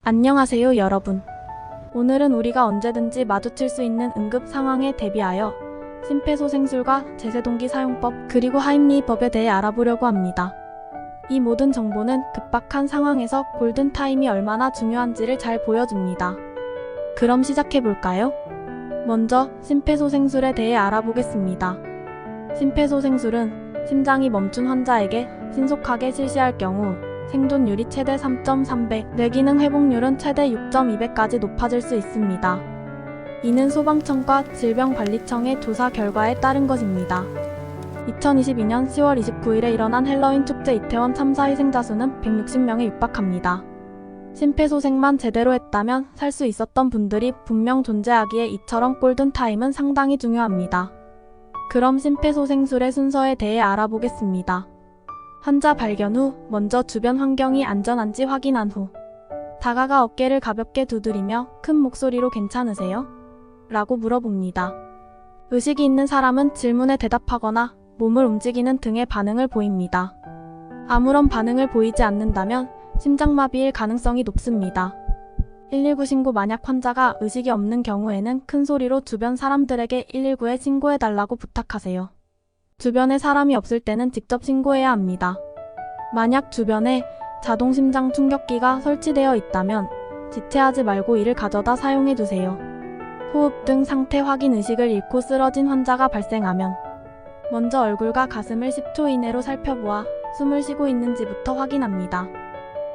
안녕하세요, 여러분. 오늘은 우리가 언제든지 마주칠 수 있는 응급 상황에 대비하여 심폐소생술과 제세동기 사용법 그리고 하임리법에 대해 알아보려고 합니다. 이 모든 정보는 급박한 상황에서 골든타임이 얼마나 중요한지를 잘 보여줍니다. 그럼 시작해볼까요? 먼저 심폐소생술에 대해 알아보겠습니다. 심폐소생술은 심장이 멈춘 환자에게 신속하게 실시할 경우 생존율이 최대 3.3배, 뇌기능 회복률은 최대 6.2배까지 높아질 수 있습니다. 이는 소방청과 질병관리청의 조사 결과에 따른 것입니다. 2022년 10월 29일에 일어난 헬로윈 축제 이태원 참사 희생자 수는 160명에 육박합니다. 심폐소생만 제대로 했다면 살 수 있었던 분들이 분명 존재하기에 이처럼 골든타임은 상당히 중요합니다. 그럼 심폐소생술의 순서에 대해 알아보겠습니다. 환자 발견 후 먼저 주변 환경이 안전한지 확인한 후 다가가 어깨를 가볍게 두드리며 큰 목소리로 괜찮으세요? 라고 물어봅니다. 의식이 있는 사람은 질문에 대답하거나 몸을 움직이는 등의 반응을 보입니다. 아무런 반응을 보이지 않는다면 심장마비일 가능성이 높습니다. 119 신고 만약 환자가 의식이 없는 경우에는 큰 소리로 주변 사람들에게 119에 신고해달라고 부탁하세요. 주변에 사람이 없을 때는 직접 신고해야 합니다. 만약 주변에 자동심장 충격기가 설치되어 있다면 지체하지 말고 이를 가져다 사용해주세요. 호흡 등 상태 확인 의식을 잃고 쓰러진 환자가 발생하면 먼저 얼굴과 가슴을 10초 이내로 살펴보아 숨을 쉬고 있는지부터 확인합니다.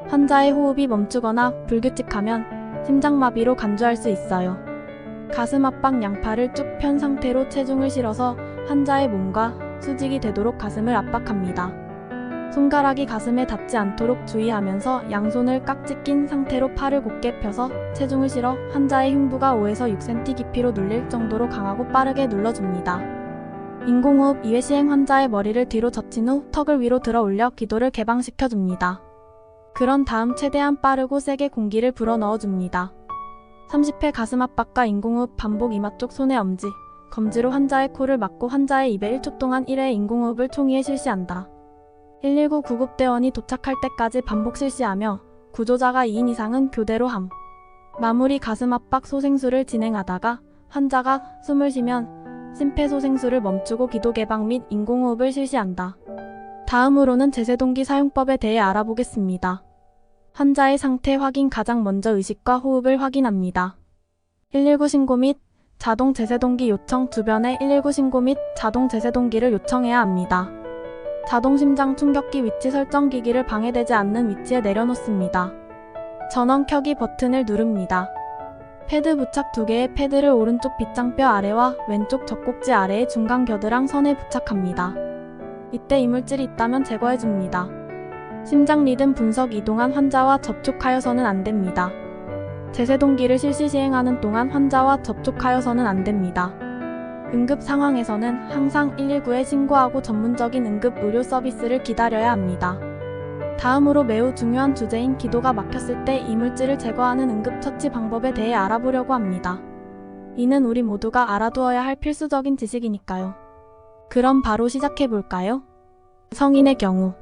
환자의 호흡이 멈추거나 불규칙하면 심장마비로 간주할 수 있어요. 가슴 압박 양팔을 쭉 편 상태로 체중을 실어서 환자의 몸과 수직이 되도록 가슴을 압박합니다. 손가락이 가슴에 닿지 않도록 주의하면서 양손을 깍지 낀 상태로 팔을 곧게 펴서 체중을 실어 환자의 흉부가 5에서 6cm 깊이로 눌릴 정도로 강하고 빠르게 눌러줍니다. 인공호흡 2회 시행 환자의 머리를 뒤로 젖힌 후 턱을 위로 들어 올려 기도를 개방시켜줍니다. 그런 다음 최대한 빠르고 세게 공기를 불어 넣어줍니다. 30회 가슴 압박과 인공호흡 반복 이마 쪽 손의 엄지, 검지로 환자의 코를 막고 환자의 입에 1초 동안 1회 인공호흡을 총이에 실시한다. 119 구급대원이 도착할 때까지 반복 실시하며 구조자가 2인 이상은 교대로 함. 마무리 가슴 압박 소생술을 진행하다가 환자가 숨을 쉬면 심폐소생술을 멈추고 기도 개방 및 인공호흡을 실시한다. 다음으로는 제세동기 사용법에 대해 알아보겠습니다. 환자의 상태 확인 가장 먼저 의식과 호흡을 확인합니다. 119 신고 및 자동 제세동기 요청 주변에 119 신고 및 자동 제세동기를 요청해야 합니다. 자동 심장 충격기 위치 설정 기기를 방해되지 않는 위치에 내려놓습니다. 전원 켜기 버튼을 누릅니다. 패드 부착 2개의 패드를 오른쪽 빗장뼈 아래와 왼쪽 젖꼭지 아래의 중간 겨드랑 선에 부착합니다. 이때 이물질이 있다면 제거해줍니다. 심장 리듬 분석 이동한 환자와 접촉하여서는 안됩니다. 제세동기를 실시 시행하는 동안 환자와 접촉하여서는 안됩니다. 응급 상황에서는 항상 119에 신고하고 전문적인 응급 의료 서비스를 기다려야 합니다. 다음으로 매우 중요한 주제인 기도가 막혔을 때 이물질을 제거하는 응급처치 방법에 대해 알아보려고 합니다. 이는 우리 모두가 알아두어야 할 필수적인 지식이니까요. 그럼 바로 시작해볼까요? 성인의 경우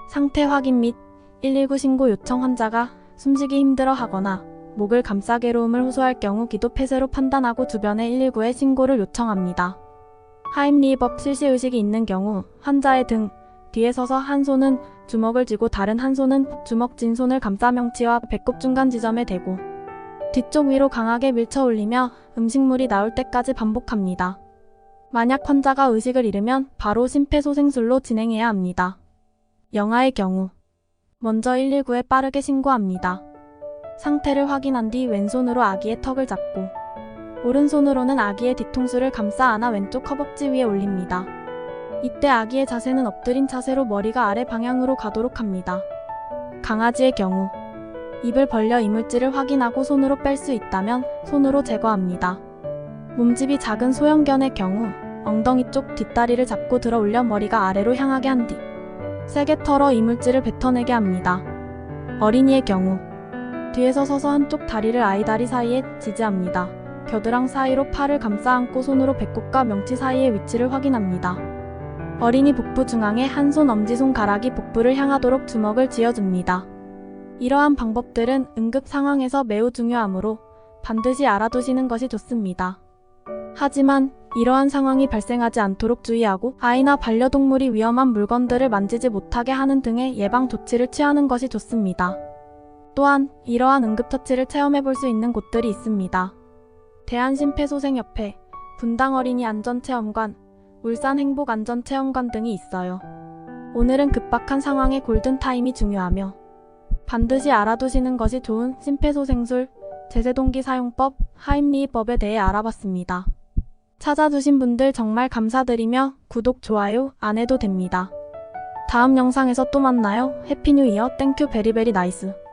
상태 확인 및 119 신고 요청 환자가 숨쉬기 힘들어 하거나 목을 감싸 괴로움을 호소할 경우 기도 폐쇄로 판단하고 주변에 119에 신고를 요청합니다. 하임리법 실시 의식이 있는 경우 환자의 등 뒤에 서서 한 손은 주먹을 쥐고 다른 한 손은 주먹 쥔 손을 감싸 명치와 배꼽 중간 지점에 대고 뒤쪽 위로 강하게 밀쳐 올리며 음식물이 나올 때까지 반복합니다. 만약 환자가 의식을 잃으면 바로 심폐소생술로 진행해야 합니다. 영아의 경우 먼저 119에 빠르게 신고합니다. 상태를 확인한 뒤 왼손으로 아기의 턱을 잡고 오른손으로는 아기의 뒤통수를 감싸 안아 왼쪽 허벅지 위에 올립니다. 이때 아기의 자세는 엎드린 자세로 머리가 아래 방향으로 가도록 합니다. 강아지의 경우 입을 벌려 이물질을 확인하고 손으로 뺄 수 있다면 손으로 제거합니다. 몸집이 작은 소형견의 경우 엉덩이 쪽 뒷다리를 잡고 들어 올려 머리가 아래로 향하게 한 뒤 세게 털어 이물질을 뱉어내게 합니다. 어린이의 경우 뒤에서 서서 한쪽 다리를 아이 다리 사이에 지지합니다. 겨드랑 사이로 팔을 감싸 안고 손으로 배꼽과 명치 사이의 위치를 확인합니다. 어린이 복부 중앙에 한 손 엄지손가락이 복부를 향하도록 주먹을 쥐어줍니다. 이러한 방법들은 응급 상황에서 매우 중요하므로 반드시 알아두시는 것이 좋습니다. 하지만 이러한 상황이 발생하지 않도록 주의하고 아이나 반려동물이 위험한 물건들을 만지지 못하게 하는 등의 예방 조치를 취하는 것이 좋습니다. 또한 이러한 응급처치를 체험해 볼 수 있는 곳들이 있습니다. 대한심폐소생협회, 분당어린이 안전체험관, 울산 행복안전체험관 등이 있어요. 오늘은 급박한 상황의 골든타임이 중요하며 반드시 알아두시는 것이 좋은 심폐소생술, 제세동기 사용법, 하임리법에 대해 알아봤습니다. 찾아주신 분들 정말 감사드리며 구독, 좋아요 안 해도 됩니다. 다음 영상에서 또 만나요. 해피 뉴 이어. 땡큐 베리베리 나이스.